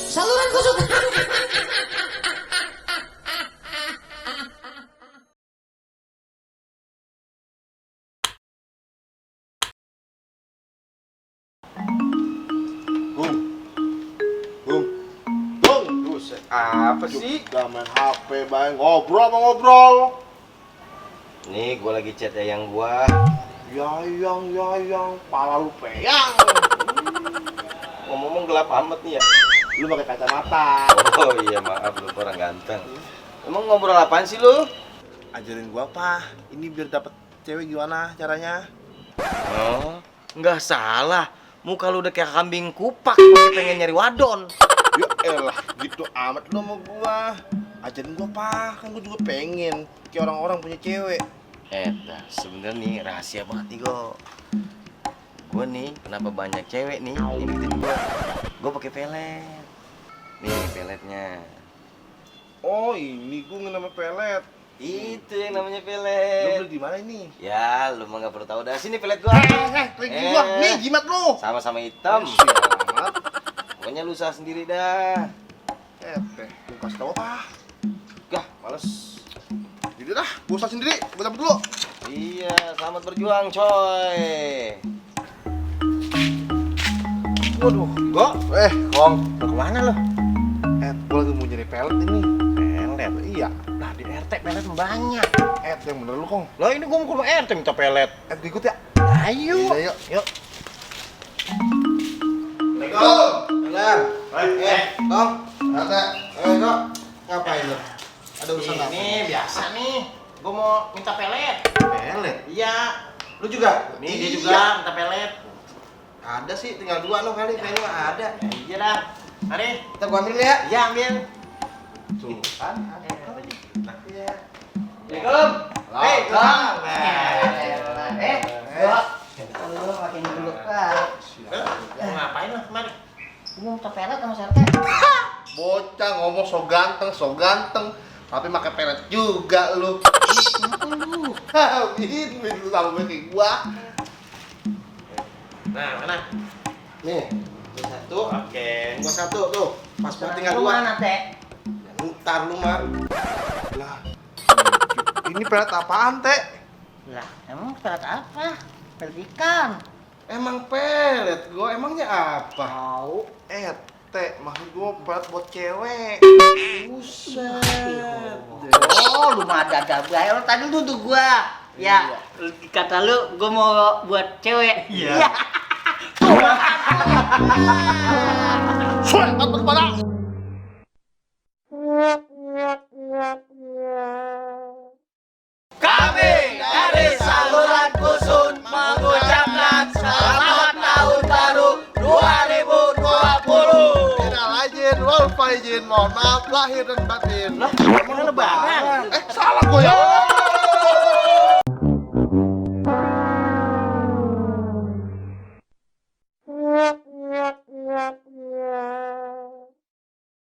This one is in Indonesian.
Saluran kesukaan. Bung, Bung, Bung, Buset, apa sih? udah main HP, bang, ngobrol apa ngobrol? Nih, gua lagi chat yang gua. Yang, pala lu peyang. Ngomong-ngomong gelap amat nih ya. Lu pakai kacamata. Oh iya, maaf lu orang ganteng. Emang ngobrol apaan sih lu? Ajarin gua apa? Ini biar dapet cewek gimana caranya? Oh, nggak salah. Muka lu udah kayak kambing kupak, pakai pengen nyari wadon. Ya elah, gitu amat lu sama gua. Ajarin gua apa? Kan gua juga pengen kayak orang-orang punya cewek. Sebenernya nih rahasia banget nih gua nih kenapa banyak cewek nih ngikutin gua pakai pelet. Nih peletnya. Oh, ini gua nama pelet. Itu yang namanya Lu pelet. beli di mana ini? Ya, lu mah nggak perlu tahu dah. Sini pelet gua. Lagi gua. Nih, jimat lu. Sama-sama hitam. Sialat. Pokoknya lu usaha sendiri dah. Lu kasih tau apa? Gah, males. Jadi dah, gua usaha sendiri. Gua cabut dulu. Iya, selamat berjuang, coy. Waduh, gua. Kong, mau kemana lo? Gua lagi mau nyari pelet ini. Pelet? Iya. Nah, di RT pelet banyak. Yang bener lu, Kong. Lah ini gua mau ke RT minta pelet. Gua ikut ya. Ayo. Iya, yuk. Yuk. Kong. Ada. Kok. Ngapain lu? Ada urusan apa? Ini biasa nih. Gua mau minta pelet. Pelet. Iya. Lu juga? Nih dia Iya. juga minta pelet. Ada sih, tinggal 2 lo kali. Kayaknya nggak ada. Iya dah. Mari. Kita gua ambil ya. Iya, ambil. Tuh kan. Iya. Assalamualaikum. Hei, Bang. Lu makin dulu kan. Mau ngapain lo kemari? Gua mau minta pelet sama si RT. Bocah ngomong so ganteng. Tapi pakai pelet juga lu. Kenapa lu? Min lu sama gue kayak gua. Nah, mana? Nih, lu satu. Oke. Gua satu tuh. Pas gua tinggal Lu 2. mana, Teh? Ntar lu mah. Lah. Ini pelet apaan, Teh? Lah, emang pelet apa? Pelet ikan. Emang pelet, gua emangnya apa? Tahu. Teh, maksud gua pelet buat cewek. Buset. Oh, lu mah ada bae. Lu tadi duduk gua. Ya, kata lu gua mau buat cewek. Iya. Suai, takut pada. Kami dari saluran Kusun mengucapkan selamat tahun baru 2020. Minal aizin wal faizin, mohon maaf lahir dan batin. Lah, emang lebaran? Salah gua ya.